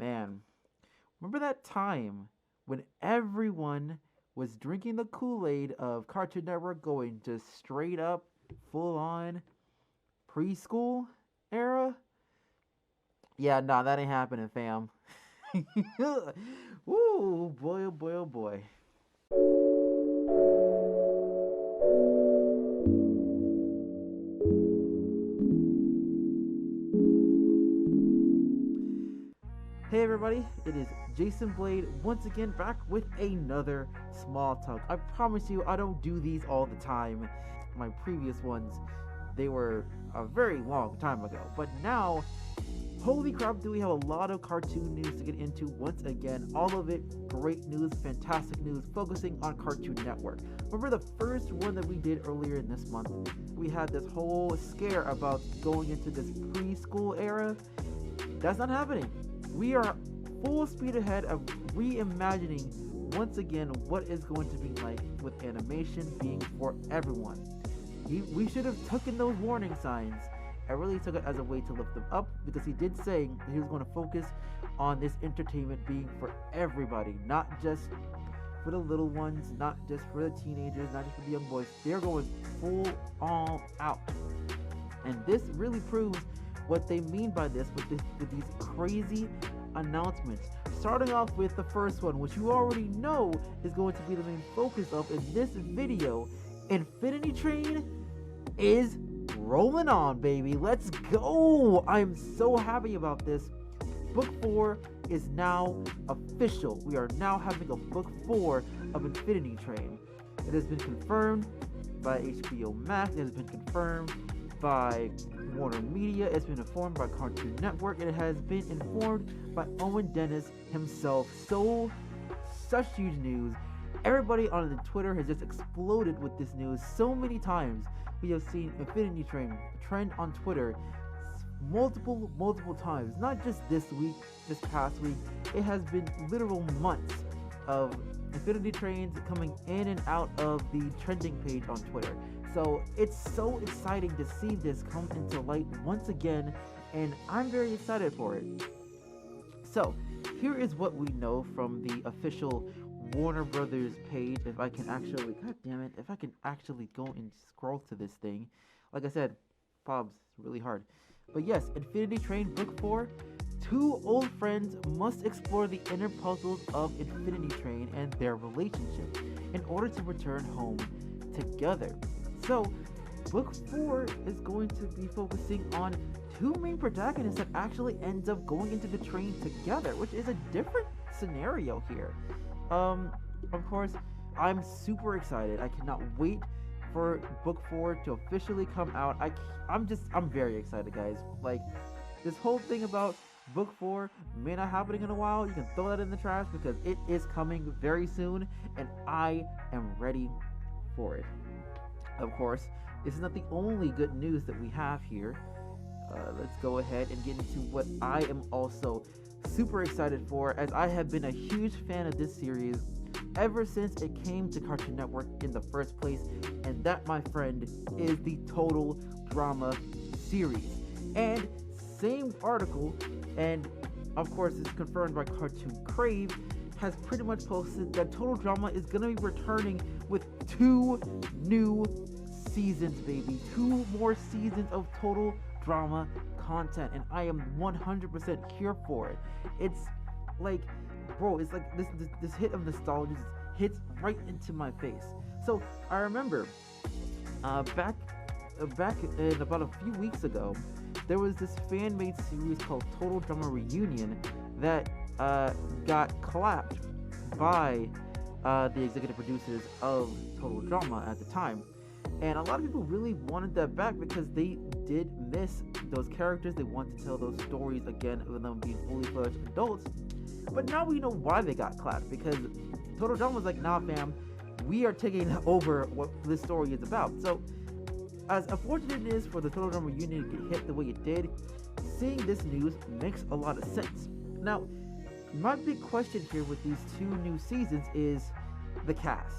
man, remember that time when everyone was drinking the Kool-Aid of Cartoon Network going just straight up full on preschool era? Yeah, nah, that ain't happening, fam. Woo, boy, oh boy, oh boy. Hey everybody, it is Jason Blade once again back with another small talk. I promise you I don't do these all the time. My previous ones, they were a very long time ago. But now, holy crap, do we have a lot of cartoon news to get into once again. All of it great news, fantastic news, focusing on Cartoon Network. Remember the first one that we did earlier in this month? We had this whole scare about going into this preschool era. That's not happening. We are full speed ahead of reimagining once again what is going to be like with animation being for everyone. We should have taken those warning signs. I really took it as a way to lift them up because he did say he was going to focus on this entertainment being for everybody, not just for the little ones, not just for the teenagers, not just for the young boys. They're going full all out. And this really proves what they mean by this with these crazy announcements. Starting off with the first one, which you already know is going to be the main focus of in this video. Infinity Train is rolling on, baby. Let's go. I'm so happy about this. Book 4 is now official. We are now having a book 4 of Infinity Train. It has been confirmed by HBO Max. It has been confirmed by Warner Media. It's been informed by Cartoon Network. It has been informed by Owen Dennis himself. Such huge news. Everybody on the Twitter has just exploded with this news so many times. We have seen Infinity Train trend on Twitter multiple times. Not just this week, this past week. It has been literal months of Infinity Trains coming in and out of the trending page on Twitter. So it's so exciting to see this come into light once again, and I'm very excited for it. So here is what we know from the official Warner Brothers page. If I can actually, god damn it, if I can actually go and scroll to this thing. Like I said, Bob's really hard. But yes, Infinity Train Book 4. Two old friends must explore the inner puzzles of Infinity Train and their relationship in order to return home together. So, Book 4 is going to be focusing on two main protagonists that actually ends up going into the train together, which is a different scenario here. Of course, I'm super excited. I cannot wait for Book 4 to officially come out. I'm very excited, guys. Like, this whole thing about Book 4 may not happening in a while. You can throw that in the trash because it is coming very soon, and I am ready for it. Of course, this is not the only good news that we have here. Let's go ahead and get into what I am also super excited for, as I have been a huge fan of this series ever since it came to Cartoon Network in the first place, and that, my friend, is the Total Drama series. And same article, and of course it's confirmed by Cartoon Crave, has pretty much posted that Total Drama is going to be returning with 2 new seasons, baby. 2 more seasons of Total Drama content, and I am 100% here for it. It's like, bro, it's like this hit of nostalgia just hits right into my face. So I remember back in about a few weeks ago, there was this fan-made series called Total Drama Reunion that got clapped by the executive producers of Total Drama at the time. And a lot of people really wanted that back because they did miss those characters. They want to tell those stories again of them being fully fledged adults. But now we know why they got clapped, because Total Drama was like, nah fam, we are taking over what this story is about. So as unfortunate it is for the Total Drama reunion to get hit the way it did, seeing this news makes a lot of sense. Now, my big question here with these 2 new seasons is the cast.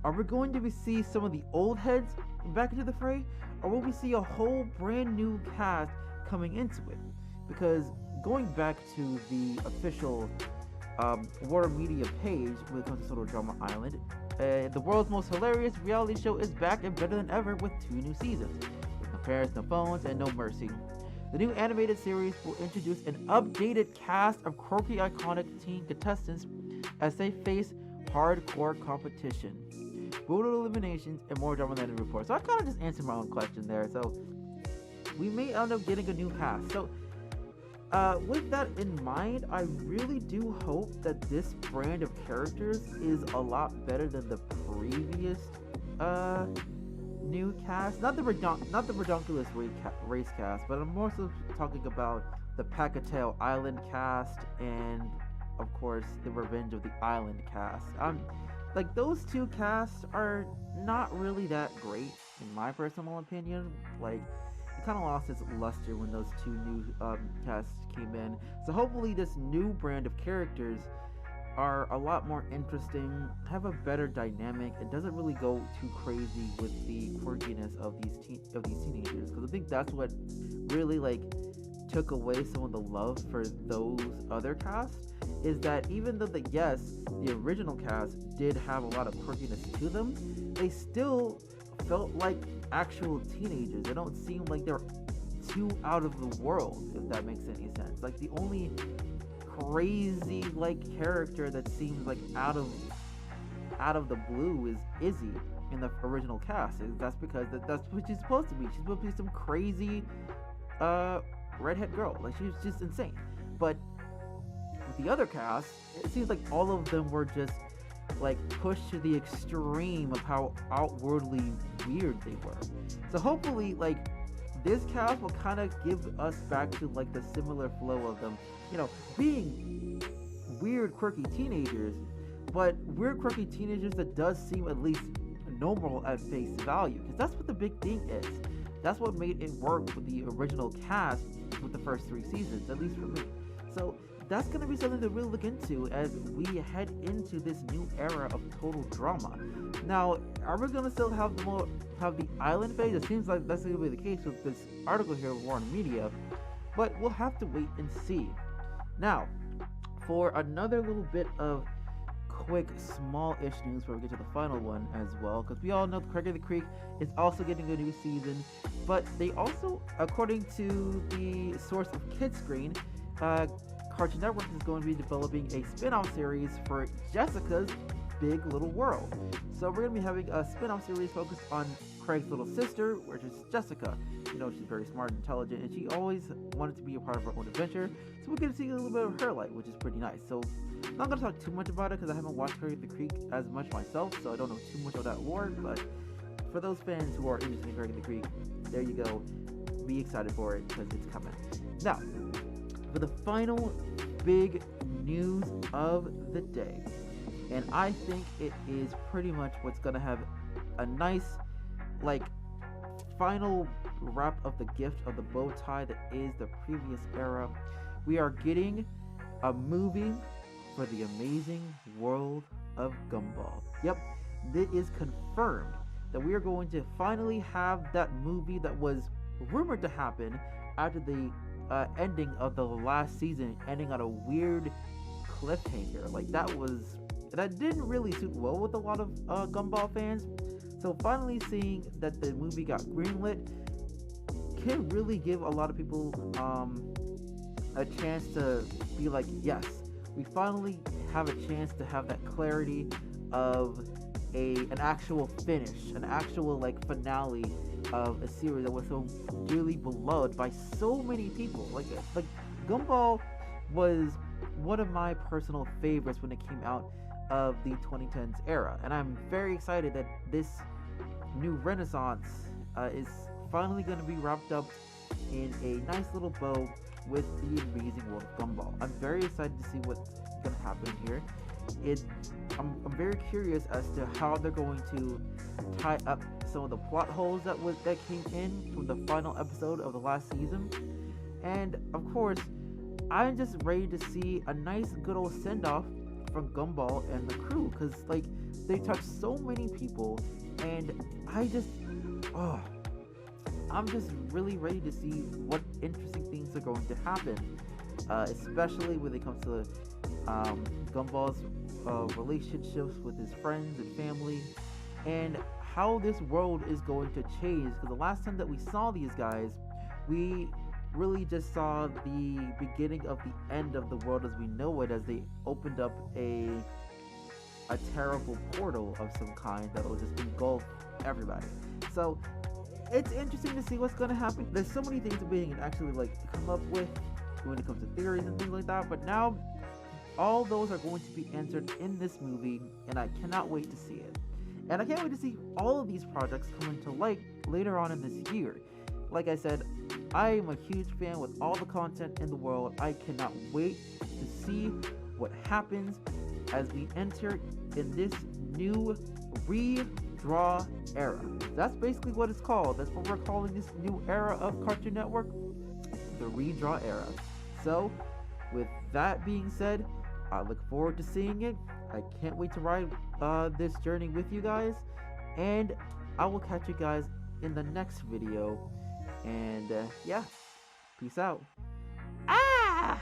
Are we going to see some of the old heads back into the fray, or will we see a whole brand new cast coming into it? Because going back to the official Warner Media page when it comes to Total Drama Island, the world's most hilarious reality show is back and better than ever with 2 new seasons. With no parents, no phones, and no mercy. The new animated series will introduce an updated cast of quirky, iconic teen contestants as they face hardcore competition, brutal eliminations, and more drama than reports. So I kind of just answered my own question there. So we may end up getting a new cast. So with that in mind, I really do hope that this brand of characters is a lot better than the previous new cast. Not the redonkulous race cast, but I'm more so talking about the Pacatail Island cast and, of course, the Revenge of the Island cast. Like, those 2 casts are not really that great, in my personal opinion. Like, it kind of lost its luster when those 2 new casts came in. So hopefully this new brand of characters are a lot more interesting, have a better dynamic, and doesn't really go too crazy with the quirkiness of these teenagers. Because I think that's what really like took away some of the love for those other casts, is that even though the original cast did have a lot of quirkiness to them, they still felt like actual teenagers. They don't seem like they're too out of the world, if that makes any sense. Like, the only crazy like character that seems like out of the blue is Izzy in the original cast. That's because that's what she's supposed to be. She's supposed to be some crazy redhead girl. Like, she's just insane. But with the other cast, it seems like all of them were just like pushed to the extreme of how outwardly weird they were. So hopefully, like, this cast will kind of give us back to like the similar flow of them, you know, being weird, quirky teenagers, but weird, quirky teenagers that does seem at least normal at face value, because that's what the big thing is. That's what made it work with the original cast with the first 3 seasons, at least for me. So that's going to be something to really look into as we head into this new era of total drama. Now, are we going to still have the island phase? It seems like that's going to be the case with this article here of Warner Media, but we'll have to wait and see. Now, for another little bit of quick, small-ish news before we get to the final one as well, because we all know Craig of the Creek is also getting a new season, but they also, according to the source of Kidscreen, Cartoon Network is going to be developing a spin-off series for Jessica's Big Little World. So we're going to be having a spin-off series focused on Craig's little sister, which is Jessica. You know, she's very smart and intelligent, and she always wanted to be a part of her own adventure, so we're going to see a little bit of her life, which is pretty nice. So I'm not going to talk too much about it because I haven't watched Craig of the Creek as much myself, so I don't know too much of that lore, but for those fans who are interested in Craig of the Creek, there you go. Be excited for it because it's coming. Now, for the final big news of the day, and I think it is pretty much what's gonna have a nice like final wrap of the gift of the bow tie that is the previous era. We are getting a movie for the amazing world of Gumball. Yep, it is confirmed that we are going to finally have that movie that was rumored to happen after the ending of the last season, ending on a weird cliffhanger. Like, that didn't really suit well with a lot of Gumball fans. So finally seeing that the movie got greenlit can really give a lot of people a chance to be like, yes, we finally have a chance to have that clarity of an actual finish, an actual like finale of a series that was so dearly beloved by so many people. Like Gumball was one of my personal favorites when it came out of the 2010s era, and I'm very excited that this new renaissance is finally going to be wrapped up in a nice little bow with the amazing world of Gumball. I'm very excited to see what's going to happen here. I'm very curious as to how they're going to tie up some of the plot holes that came in from the final episode of the last season. And of course, I'm just ready to see a nice good old send-off from Gumball and the crew, because like they touched so many people, and I'm just really ready to see what interesting things are going to happen. especially when it comes to Gumball's relationships with his friends and family, and how this world is going to change. Because the last time that we saw these guys, we really just saw the beginning of the end of the world as we know it, as they opened up a terrible portal of some kind that will just engulf everybody. So it's interesting to see what's going to happen. There's so many things that we can actually like come up with when it comes to theories and things like that, but now all those are going to be answered in this movie, and I cannot wait to see it. And I can't wait to see all of these projects come into light later on in this year. Like I said, I am a huge fan with all the content in the world. I cannot wait to see what happens as we enter in this new Redraw era. That's basically what it's called. That's what we're calling this new era of Cartoon Network, the Redraw era. So, with that being said, I look forward to seeing it. I can't wait to ride this journey with you guys, and I will catch you guys in the next video. And yeah, peace out. Ah!